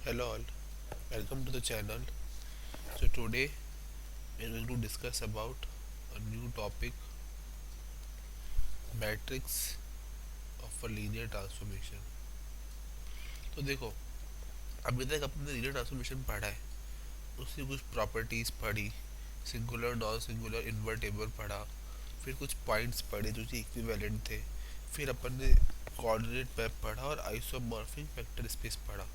Hello all, welcome to the channel. So today we are going to discuss about a new topic, matrix of a linear transformation. तो देखो, अभी तक अपने linear transformation पढ़ा है, उसकी कुछ प्रॉपर्टीज पढ़ी, सिंगुलर नॉन सिंगुलर इन्वर्टेबल पढ़ा, फिर कुछ पॉइंट्स पढ़े जो कि इक्विवेलेंट थे, फिर अपन ने कोऑर्डिनेट मैप पढ़ा और आइसोमॉर्फिक वेक्टर स्पेस पढ़ा.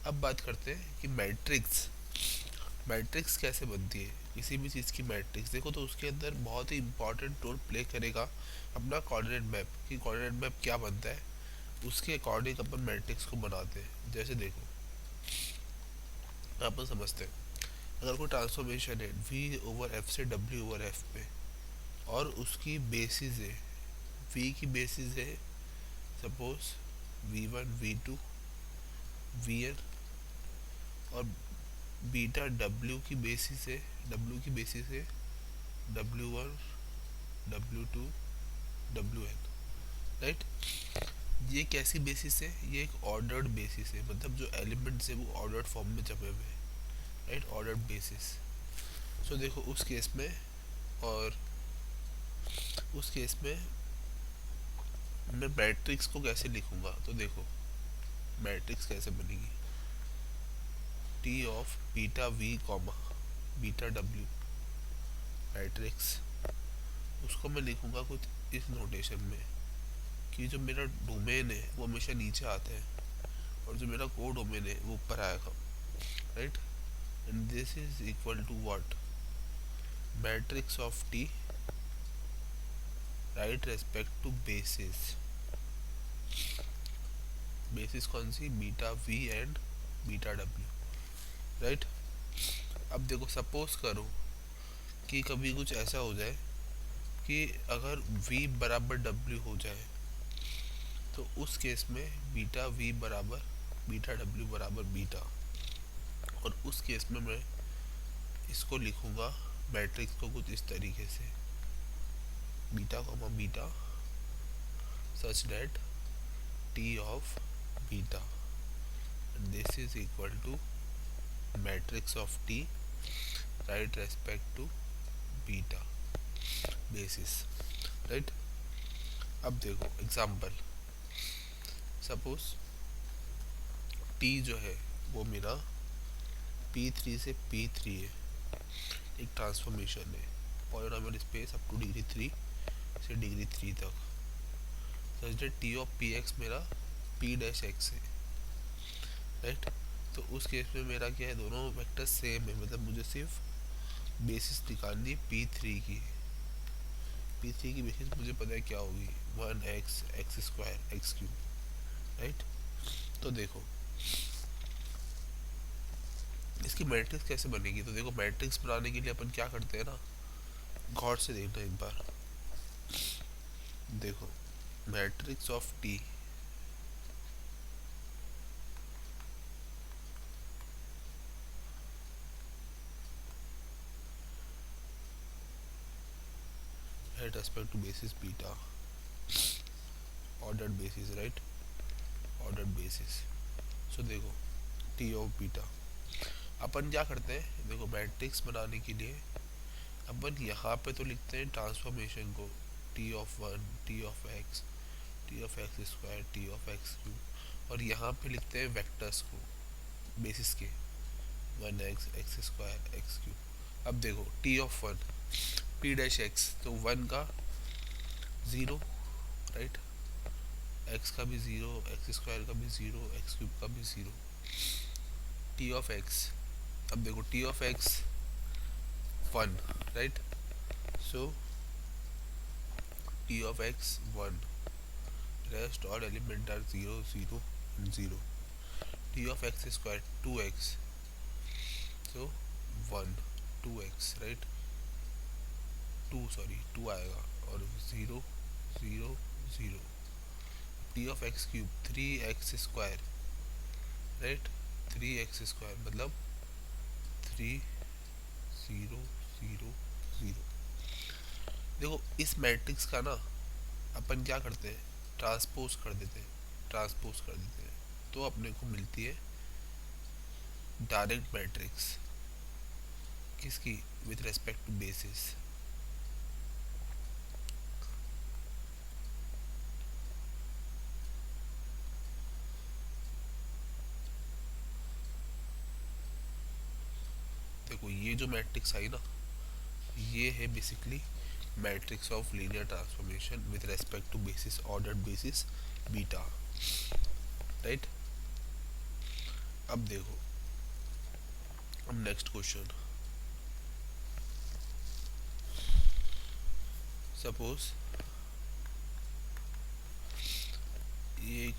अब बात करते हैं कि मैट्रिक्स मैट्रिक्स कैसे बनती है. किसी भी चीज़ की मैट्रिक्स देखो तो उसके अंदर बहुत ही इंपॉर्टेंट रोल प्ले करेगा अपना कोऑर्डिनेट मैप. कि कोऑर्डिनेट मैप क्या बनता है, उसके अकॉर्डिंग अपन मैट्रिक्स को बनाते हैं. जैसे देखो, अपन समझते हैं, अगर कोई ट्रांसफॉर्मेशन है v ओवर f से w ओवर f पे, और उसकी बेसिस है, v की बेसिस है सपोज v1 v2 vn, और बीटा w की बेसिस है, w की बेसिस है w1 w2 wn, राइट. ये कैसी बेसिस है, ये एक ऑर्डर्ड बेसिस है, मतलब जो एलिमेंट्स है वो ऑर्डर्ड फॉर्म में जमे हुए हैं, राइट, ऑर्डर्ड बेसिस. सो देखो उस केस में, और उस केस में मैं मैट्रिक्स को कैसे लिखूंगा, तो देखो मैट्रिक्स कैसे बनेगी. T of beta V comma beta W matrix, उसको मैं लिखूंगा कुछ इस नोटेशन में कि जो मेरा डोमेन है वो हमेशा नीचे आता है, और जो मेरा को डोमेन है वो ऊपर आएगा, right. And this is equal to what, matrix of T right respect to basis. Basis कौन सी, beta V and beta W, right. अब देखो सपोज करो कि कभी कुछ ऐसा हो जाए कि अगर v बराबर w हो जाए, तो उस केस में बीटा v बराबर बीटा w बराबर बीटा, और उस केस में मैं इसको लिखूंगा मैट्रिक्स को कुछ इस तरीके से, beta comma beta such that t of beta, this is equal to matrix of t right respect to beta basis, right. अब देखो एग्जांपल, सपोज t जो है वो मेरा p3 से p3 है, एक ट्रांसफॉर्मेशन है polynomial space up two degree 3 से डिग्री 3 तक, सच दैट t ऑफ px मेरा p डैश x है, राइट. तो उस केस में मेरा क्या है, दोनों वेक्टर सेम है, मतलब मुझे सिर्फ बेसिस निकालनी p3 की. p3 की बेसिस मुझे पता है क्या होगी, 1x x square x cube, right. तो देखो इसकी मैट्रिक्स कैसे बनेगी, तो देखो मैट्रिक्स बनाने के लिए अपन क्या करते हैं ना, गौर से देखना एक बार. देखो matrix of T at respect to basis beta, ordered basis, right, ordered basis. So देखो टी ऑफ बीटा, अपन क्या करते हैं, देखो मैट्रिक्स बनाने के लिए अपन यहाँ पे तो लिखते हैं ट्रांसफॉर्मेशन को, T of one T of x square T of x cube, और यहाँ पे लिखते हैं वेक्टर्स को बेसिस के, 1x x square x cube. अब देखो T of one P dash x, तो वन का ज़ीरो, राइट, एक्स का भी ज़ीरो, एक्स स्क्वायर का भी ज़ीरो, एक्स क्यूब का भी ज़ीरो. टी ऑफ एक्स, अब देखो T of X one, right. So T of X one, rest all element are zero zero zero. T of x square two X, so one two X, right, two आएगा, और zero zero zero. T of x cube three X square, right, three X square मतलब three zero zero zero. देखो इस matrix का ना अपन क्या करते हैं, ट्रांसपोज कर देते हैं, तो अपने को मिलती है डायरेक्ट मैट्रिक्स किसकी, विथ रेस्पेक्ट टू बेसिस। देखो ये जो मैट्रिक्स आई ना, ये है basically matrix of linear transformation with respect to basis, ordered basis beta, right. अब देखो, अब नेक्स्ट क्वेश्चन, सपोज ये एक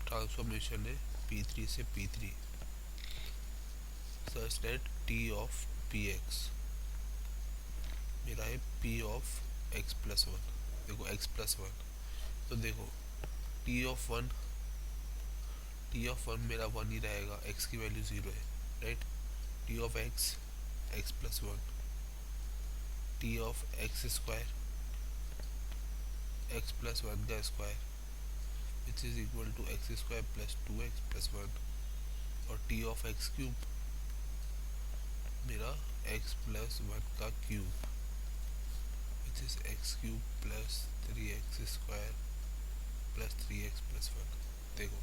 ट्रांसफॉर्मेशन है P3 से P3 such that T of Px मेरा है P of x plus one. देखो x प्लस वन, तो देखो T ऑफ वन मेरा वन ही रहेगा, x की वैल्यू ज़ीरो है, right. T of x plus one, T of x square x plus one का square which is equal to x square plus two x plus one, और T of x cube मेरा x plus one का cube which is x cube plus three X square plus three x plus one. देखो,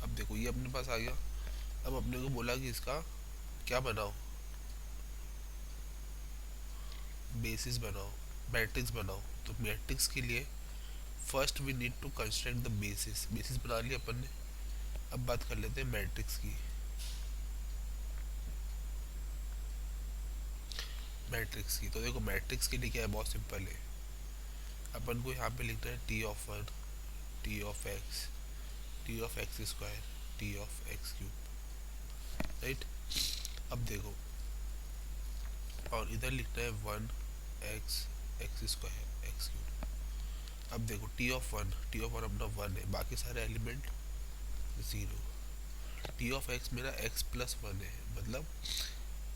अब देखो ये अपने पास आ गया। अब अपने को बोला कि इसका क्या बनाओ, बेसिस बनाओ, मैट्रिक्स बनाओ। तो मैट्रिक्स के लिए first we need to construct the basis. Basis बना लिया अपन ने, अब बात कर लेते हैं मैट्रिक्स की। मैट्रिक्स की तो देखो, मैट्रिक्स के लिए क्या है, बहुत सिंपल है। अपन को यहाँ पे लिखना है T of one, T of x, T of x square, T of x cube, right. अब देखो, और इधर लिखना है one x x square x cube. अब देखो टी ऑफ वन अपना वन है, बाकी सारे element zero. T of X मेरा एक्स प्लस वन है, मतलब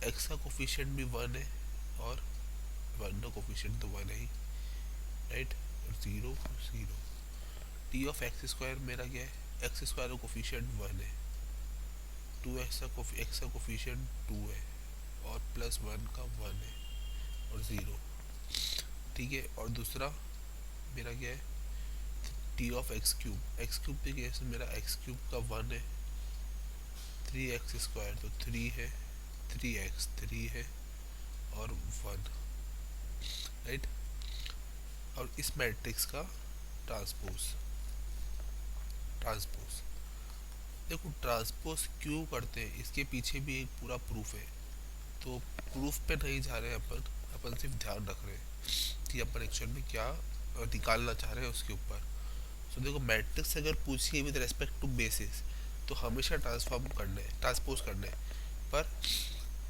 एक्स का कोफिशिएंट भी वन है और वन का कोफिशिएंट तो वन है ही, राइट। और zero zero. T of x square मेरा क्या है, एक्स स्क्वायर का कोफिशिएंट वन है, टू एक्स का कोफिशिएंट टू है, और प्लस वन का वन है, और ज़ीरो, ठीक है। और दूसरा मेरा क्या है, टी ऑफ एक्स क्यूब पे कैसे, मेरा एक्स क्यूब का वन है, थ्री एक्स स्क्वायर तो थ्री है, थ्री है, और वन, राइट। और इस मैट्रिक्स का ट्रांसपोज, ट्रांसपोज देखो, ट्रांसपोज क्यों करते हैं, इसके पीछे भी एक पूरा प्रूफ है। तो प्रूफ पे नहीं जा रहे हैं अपन, अपन सिर्फ ध्यान रख रहे हैं कि अपन एक्चुअल में क्या निकालना चाह रहे हैं उसके ऊपर। तो देखो, मैट्रिक्स अगर पूछिए विद रेस्पेक्ट टू बेसिस तो हमेशा ट्रांसफॉर्म करना है, ट्रांसपोज करना है। पर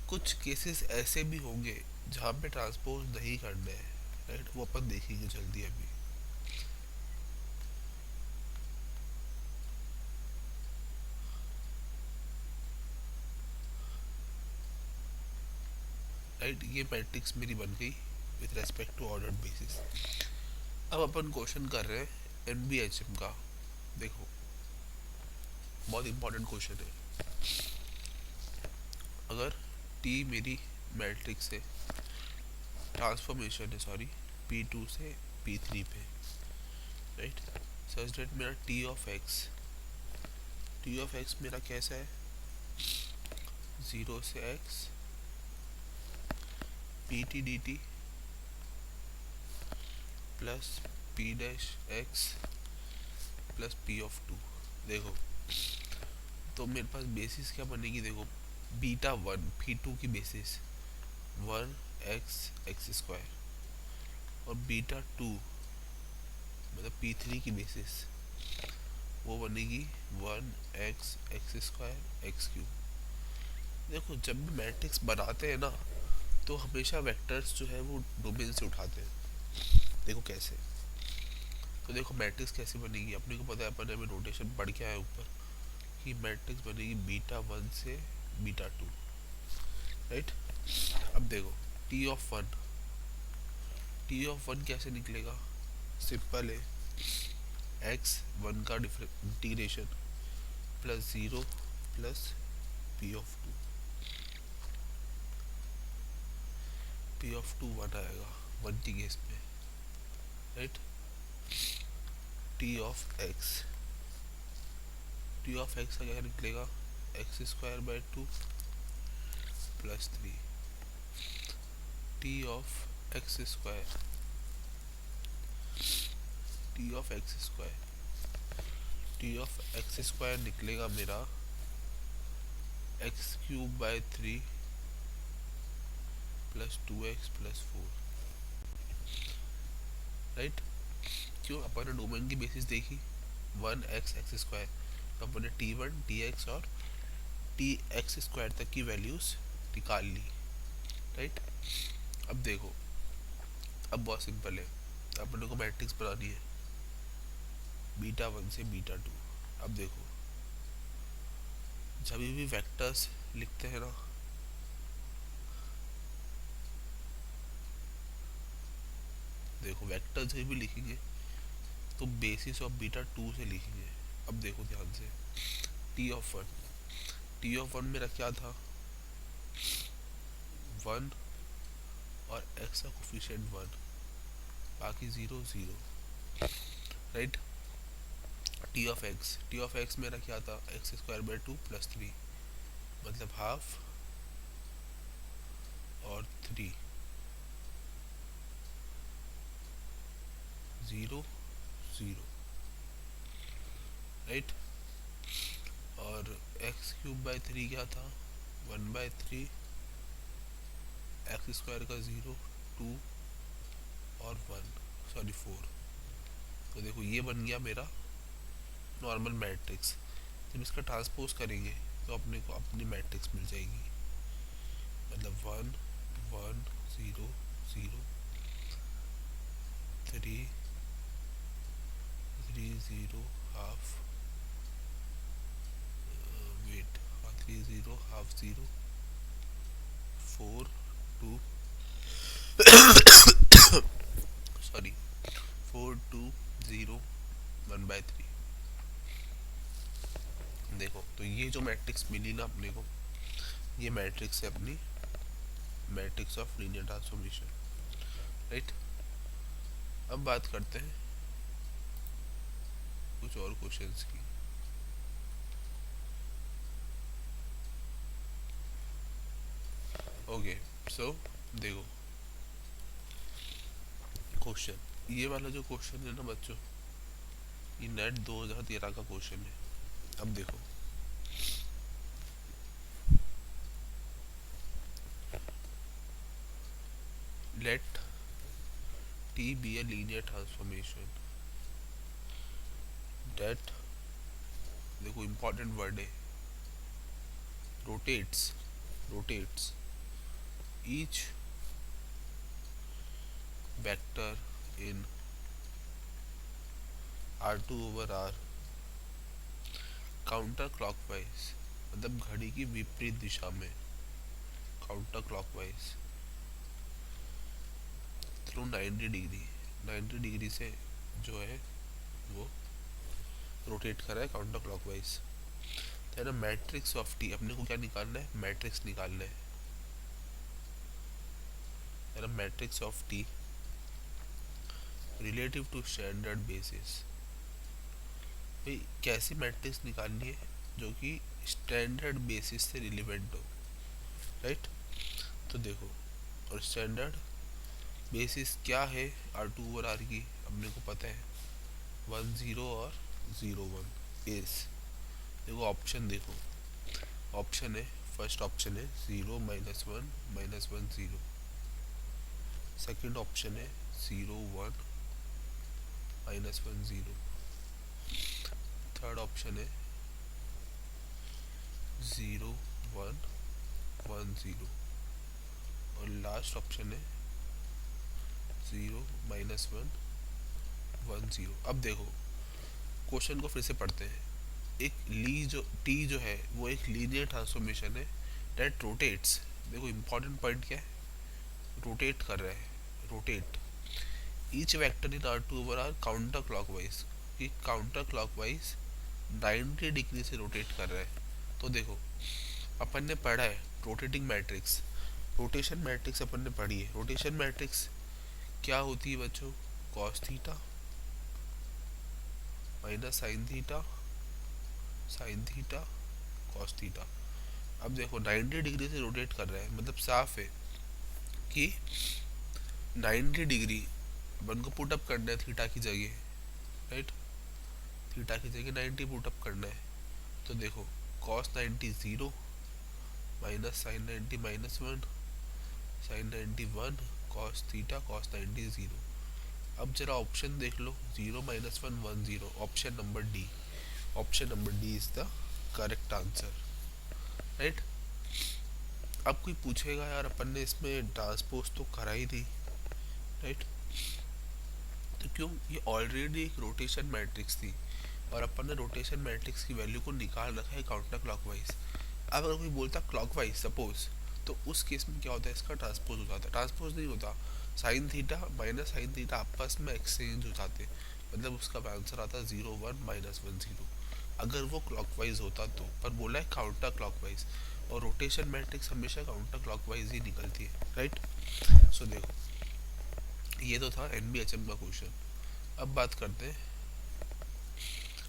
कुछ केसेस ऐसे भी होंगे जहाँ पे ट्रांसपोज नहीं करना है, राइट, वो अपन देखेंगे जल्दी अभी। राइट, ये मैट्रिक्स मेरी बन गई with respect to ordered basis. अब अपन क्वेश्चन कर रहे हैं एनबीएचएम का। देखो, बहुत इंपॉर्टेंट क्वेश्चन है। अगर टी मेरी मैट्रिक्स है, ट्रांसफॉर्मेशन है सॉरी, P2 से P3 पे, राइट, सच डेट मेरा टी ऑफ एक्स मेरा कैसा है, ज़ीरो से X P T D T plus P dash X plus P of two. देखो, तो मेरे पास बेसिस क्या बनेगी, देखो बीटा वन P2 की basis one x x square, और बीटा टू मतलब P3 की बेसिस वो बनेगी one x x square x cube. देखो, जब भी मैट्रिक्स बनाते हैं ना, तो हमेशा वेक्टर्स जो है वो डोमेन से उठाते हैं। देखो कैसे, तो देखो मैट्रिक्स कैसे बनेगी, अपने को पता है, अपन अभी रोटेशन पढ़ के आए ऊपर कि मैट्रिक्स बनेगी बीटा वन से बीटा टू, राइट। अब देखो, टी ऑफ वन कैसे निकलेगा, सिंपल है, एक्स वन का integration plus zero plus P of two one आएगा, वन की केस में, राइट। टी ऑफ एक्स का क्या निकलेगा, x square by two plus three. T of x square, T of x square, T of x square निकलेगा मेरा x cube by three plus two x plus four, right. क्यों, अपन ने domain की basis देखी, one x x square, तो अपन ने T one T x और T x square तक की वैल्यूज निकाल ली, राइट। अब देखो, अब बहुत सिंपल है, अपन को मैट्रिक्स बनानी है बीटा वन से बीटा टू। अब देखो, जब भी वेक्टर्स लिखते हैं ना, देखो वेक्टर्स भी लिखेंगे तो बेसिस ऑफ बीटा टू से लिखेंगे। अब देखो ध्यान से, T of one, T of one मेरा क्या था, वन और एक्स का कोफिशिएंट वन, बाकी zero zero, right. T of X मेरा क्या था, x square by two plus three, मतलब हाफ और थ्री, जीरो जीरो, राइट। और एक्स क्यूब बाय थ्री क्या था, one by three, X square का ज़ीरो, टू और वन, सॉरी फोर। तो देखो ये बन गया मेरा नॉर्मल मैट्रिक्स। जब इसका ट्रांसपोज करेंगे तो अपने को अपनी मैट्रिक्स मिल जाएगी, मतलब one one zero zero, three three zero half, wait, हाँ three zero half zero, four two, sorry four two zero one by three. देखो तो ये जो मैट्रिक्स मिली ना अपने को, ये मैट्रिक्स है अपनी matrix of linear transformation, right. अब बात करते हैं कुछ और क्वेश्चंस की। ओके, सो देखो क्वेश्चन, ये वाला जो क्वेश्चन है ना बच्चों, ये नेट 2013 का क्वेश्चन है। अब देखो, let T be a linear transformation that, देखो इंपॉर्टेंट वर्ड है, rotates, rotates each vector in R2 over R counter clockwise, मतलब घड़ी की विपरीत दिशा में, counter clockwise through 90 degree, 90 degree से जो है वो रोटेट कर रहा है काउंटर क्लॉकवाइज। तो है ना मैट्रिक्स ऑफ टी, अपने को क्या निकालना है, मैट्रिक्स निकालना है ना, matrix of T relative to standard basis. भाई कैसी मैट्रिक्स निकालनी है जो कि स्टैंडर्ड बेसिस से रिलेवेंट हो, राइट। तो देखो, और स्टैंडर्ड बेसिस क्या है आर टू ओवर आर की, अपने को पता है वन ज़ीरो और ज़ीरो वन इज, देखो ऑप्शन देखो, ऑप्शन है, फर्स्ट ऑप्शन है zero minus one zero, second option है zero one minus one zero, third option है ज़ीरो वन वन ज़ीरो, और लास्ट ऑप्शन है zero minus one one zero. अब देखो क्वेश्चन को फिर से पढ़ते हैं। एक ली जो टी जो है वो एक लीनियर ट्रांसफॉर्मेशन है डेट रोटेट्स, देखो इंपॉर्टेंट पॉइंट क्या है, रोटेट कर रहा है, rotate each vector in R two over R counter clockwise, कि काउंटर क्लॉकवाइज 90 डिग्री से रोटेट कर रहा है। तो देखो अपन ने पढ़ा है रोटेटिंग मैट्रिक्स, रोटेशन मैट्रिक्स अपन ने पढ़ी है। रोटेशन मैट्रिक्स क्या होती है बच्चों? Cos theta minus sine theta, sine theta cos theta. अब देखो 90 डिग्री से रोटेट कर रहा है, मतलब साफ है कि 90 डिग्री अपन को पुट अप करना है थीटा की जगह, राइट। थीटा की जगह 90 पुट अप करना है। तो देखो cos 90 zero, minus sine 90 minus one, sine 90 one, cos 90 zero. अब जरा ऑप्शन देख लो, zero minus one one zero, option number D. Option number D is the correct answer, right. अब कोई पूछेगा यार अपन ने इसमें ट्रांसपोज तो करा ही नहीं, राइट। तो क्यों? ये ऑलरेडी एक रोटेशन मैट्रिक्स थी और अपन ने रोटेशन मैट्रिक्स की वैल्यू को निकाल रखा है काउंटर क्लॉकवाइज। अब अगर कोई बोलता क्लॉकवाइज सपोज, तो उस केस में क्या होता है, इसका ट्रांसपोज हो जाता है। ट्रांसपोज नहीं होता, sine theta minus sine theta आपस में एक्सचेंज हो जाते, मतलब उसका आंसर आता है zero one minus one zero, अगर वो क्लॉकवाइज होता तो। पर बोला है काउंटर क्लॉकवाइज, और रोटेशन मैट्रिक्स हमेशा काउंटर क्लॉकवाइज ही निकलती है, राइट। सो देखो ये तो था एनबीएचएम का क्वेश्चन। अब बात करते हैं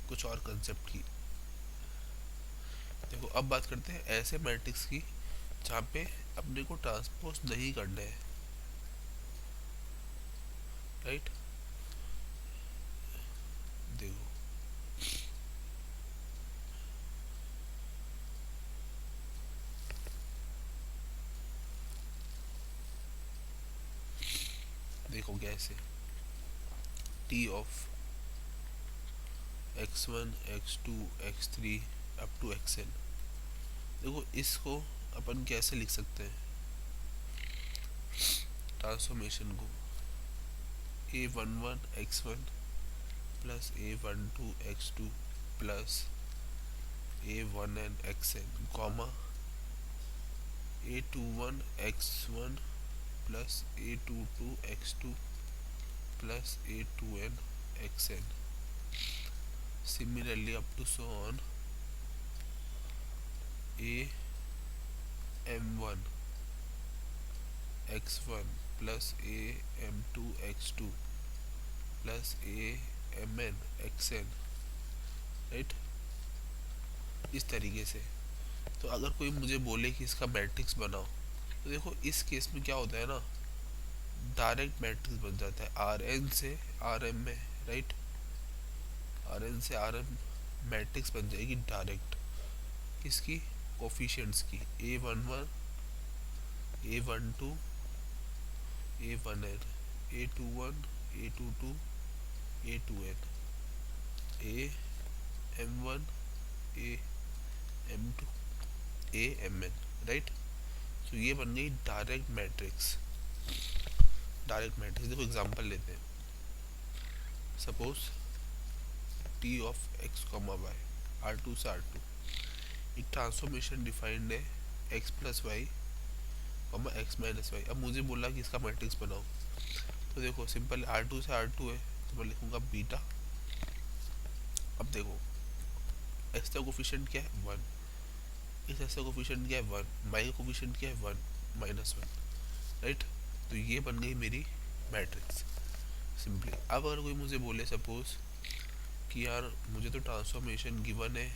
कुछ और कंसेप्ट की। देखो अब बात करते हैं ऐसे मैट्रिक्स की जहाँ पे अपने को ट्रांसपोज नहीं करना है, राइट। देखो देखो कैसे, T of x1 x2 x3 up to xn। देखो इसको अपन कैसे लिख सकते हैं ट्रांसफॉर्मेशन को, a11 x1 plus a12 x2 plus a1n xn comma a21 x1 plus a22 x2 plus a2n xn, similarly up to so on a m1 x1 plus a m2 x2 plus a mn xn, right. इस तरीके से। तो अगर कोई मुझे बोले कि इसका मैट्रिक्स बनाओ, तो देखो इस केस में क्या होता है ना, डायरेक्ट मैट्रिक्स बन जाता है आर एन से आर एम में, राइट। आर एन से आर एम मैट्रिक्स बन जाएगी डायरेक्ट, किसकी? कोफिशिएंट्स की, A one one, A one two, A one N, A two one, A two two, A two N, A M one, A M two, A M N, right. तो ये बन गई direct matrix. Direct matrix देखो example लेते हैं। Suppose T of x comma y, are two से R two, एक transformation defined है x plus y comma x minus y. अब मुझे बोला कि इसका मैट्रिक्स बनाओ, तो देखो सिंपल आर टू से आर टू है, तो मैं लिखूंगा बीटा। अब देखो एक्स का कोफिशिएंट क्या है, वन, इस एक्स का कोफिशिएंट क्या है, वन, वाई का कोफिशिएंट क्या है, वन माइनस वन, राइट। तो ये बन गई मेरी मैट्रिक्स सिंपली। अब अगर कोई मुझे बोले सपोज कि यार मुझे तो ट्रांसफॉर्मेशन गिवन है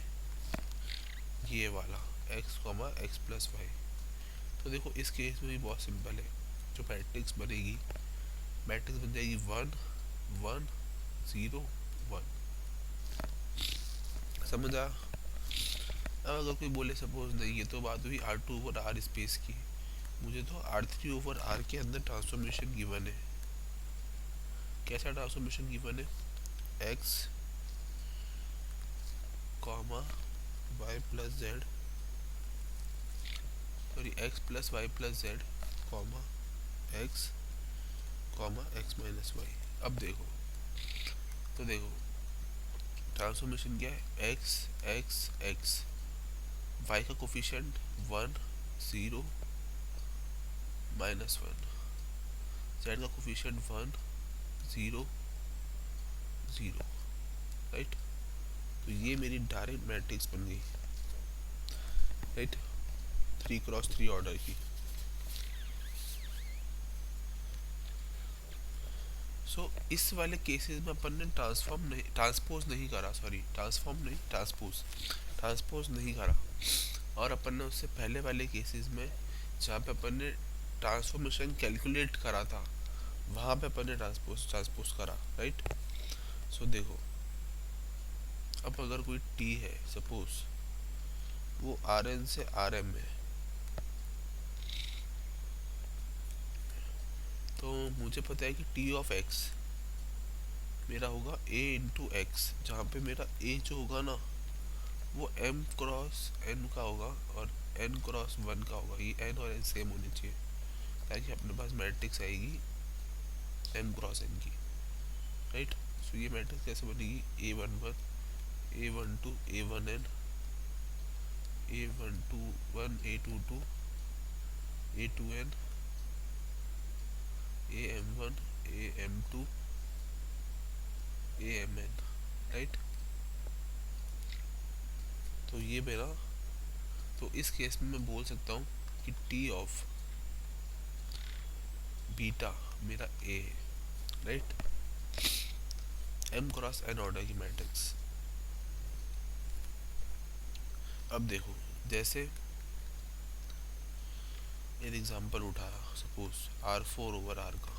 ये वाला x comma x plus y, तो देखो इस केस में भी बहुत सिंपल है। जो मैट्रिक्स बनेगी, मैट्रिक्स बन जाएगी वन वन जीरो वन, समझ आ। अब अगर कोई बोले सपोज नहीं, ये तो बात हुई R two over R space की, मुझे तो आर थ्री ओवर आर के अंदर ट्रांसफॉर्मेशन गिवन है। कैसा ट्रांसफॉर्मेशन गिवन है, x comma y plus z, sorry x plus y plus z comma x comma x minus y. अब देखो, तो देखो ट्रांसफॉर्मेशन क्या है, एक्स एक्स एक्स, वाई का coefficient one zero minus one, z का coefficient one zero zero, right. तो ये मेरी डायरेक्ट मैट्रिक्स बन गई, राइट। 3x3 ऑर्डर की। सो इस वाले केसेस में अपन ने ट्रांसपोज नहीं करा, सॉरी ट्रांसफॉर्म नहीं, ट्रांसपोज नहीं करा। और अपन ने उससे पहले वाले केसेस में जहाँ पे अपन ने ट्रांसफॉर्मेशन कैलकुलेट करा था, वहाँ पे अपन ने ट्रांसपोज ट्रांसपोज करा, राइट। सो देखो, अब अगर कोई टी है, सपोज वो आर एन से आर एम है, तो मुझे पता है कि टी ऑफ एक्स मेरा होगा ए इंटू एक्स, जहाँ पे मेरा ए जो होगा ना वो एम क्रॉस एन का होगा और एन क्रॉस वन का होगा। ये एन और एन सेम होने चाहिए ताकि अपने पास मैट्रिक्स आएगी एम क्रॉस एन की, राइट। सो ये मैट्रिक्स कैसे बनेगी, A one one, A one two, A one N, A one two one, A two two, A two N, A M one, A M two, A M N, right. तो ये मेरा, तो इस case में मैं बोल सकता हूँ कि टी ऑफ बीटा मेरा ए है, right. M cross n order की मैट्रिक्स। अब देखो, जैसे एक एग्जांपल उठाया, suppose R four over R का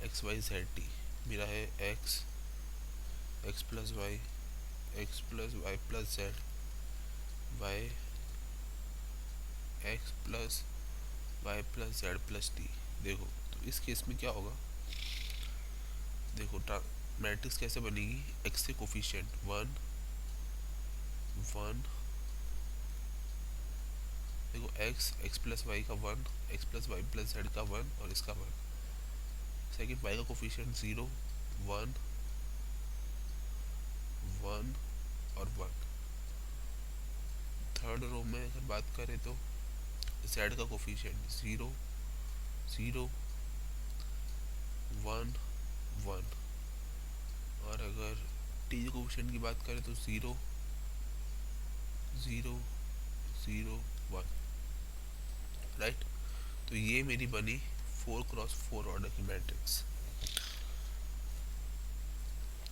एक्स वाई जेड टी मेरा है x, x plus y, x plus y plus z, y x plus y plus z plus t. देखो तो इस केस में क्या होगा, देखो मैट्रिक्स कैसे बनेगी, एक्स से कोफिशिएंट वन वन, देखो एक्स, एक्स प्लस वाई का one, x plus y plus z का वन और इसका वन। सेकेंड वाई का कोफिशिएंट जीरो, वन वन और वन। थर्ड रो में अगर बात करें तो जेड का coefficient zero zero one one, और अगर टी कोफिशिएंट की बात करें तो zero zero zero one, right. तो ये मेरी बनी 4x4 ऑर्डर की मैट्रिक्स।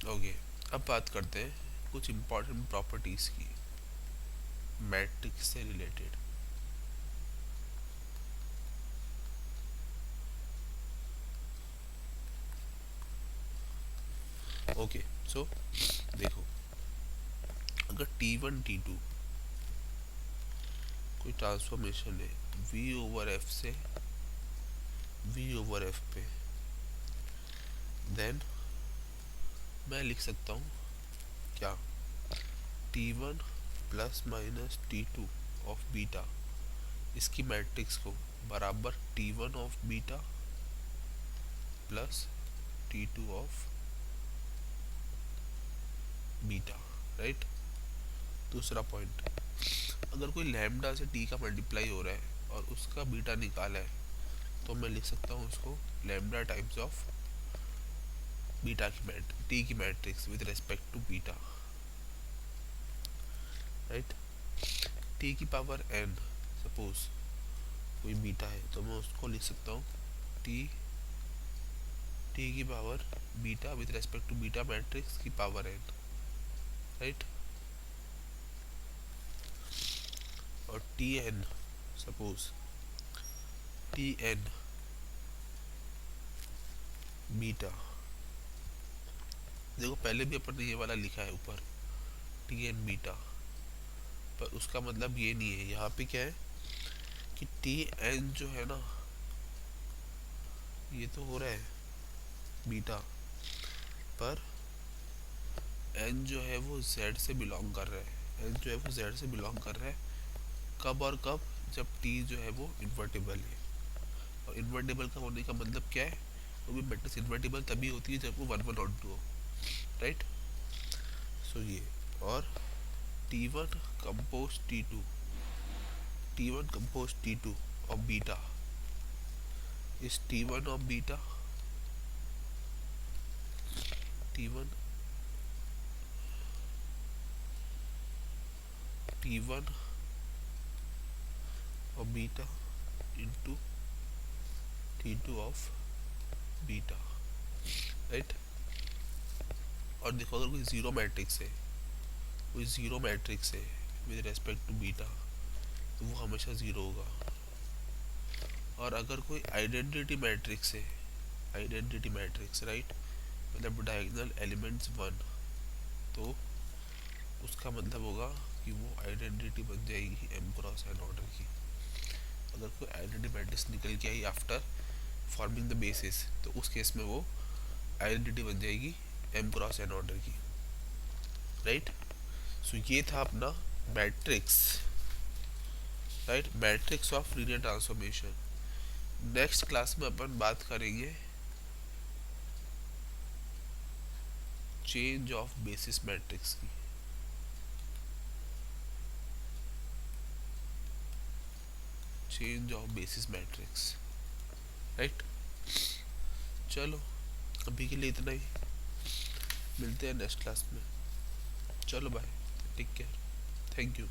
ओके, अब बात करते हैं कुछ इम्पोर्टेंट प्रॉपर्टीज की मैट्रिक्स से रिलेटेड। ओके, सो देखो, अगर T1 T2 कोई ट्रांसफॉर्मेशन है V ओवर F से V ओवर F पे, देन मैं लिख सकता हूँ क्या, T1 plus minus T2 of beta, इसकी मैट्रिक्स को बराबर T1 of beta plus T2 of beta, right. दूसरा पॉइंट, अगर कोई लैम्डा से टी का मल्टीप्लाई हो रहा है और उसका बीटा निकाला है, तो मैं लिख सकता हूँ उसको लैम्डा टाइम्स ऑफ बीटा की टी की matrix with respect to beta, right. T की पावर एन, सपोज कोई बीटा है तो मैं उसको लिख सकता हूँ टी टी की power beta with respect to beta matrix की पावर एन, राइट। और T n, suppose T n beta, देखो पहले भी अपन ने ये वाला लिखा है ऊपर टी एन बीटा, पर उसका मतलब ये नहीं है। यहाँ पे क्या है कि टी एन जो है ना, ये तो हो रहा है बीटा, पर एन जो है वो जेड से बिलोंग कर रहा है, एन जो है वो जेड से बिलोंग कर रहा है। कब और कब, जब टी जो है वो इन्वर्टेबल है। और इन्वर्टेबल का होने का मतलब क्या है, वो भी मैट्रिक्स इन्वर्टेबल तभी होती है जब वो वन वन और टू हो, राइट। सो ये, और T one compose T two, T one compose T two of beta is T one of beta, T one T one और beta into T2 of beta, right. और देखो अगर कोई zero matrix है, कोई zero matrix है with respect to beta, तो वो हमेशा ज़ीरो होगा। और अगर कोई आइडेंटिटी मैट्रिक्स है, आइडेंटिटी मैट्रिक्स, राइट, मतलब डायगोनल एलिमेंट्स वन, तो उसका मतलब होगा कि वो आइडेंटिटी बन जाएगी एम क्रॉस एन ऑर्डर की। अगर कोई आइडेंटिटी मैट्रिक्स निकल के आई आफ्टर फॉर्मिंग द बेसिस, तो उस केस में वो आइडेंटिटी बन जाएगी एम क्रॉस एन ऑर्डर की, राइट। सो ये था अपना matrix, right, matrix of linear transformation. Next class में अपन बात करेंगे चेंज ऑफ बेसिस मैट्रिक्स की, change of basis matrix, right. चलो अभी के लिए इतना ही, मिलते हैं नेक्स्ट क्लास में। चलो bye, take care, thank you.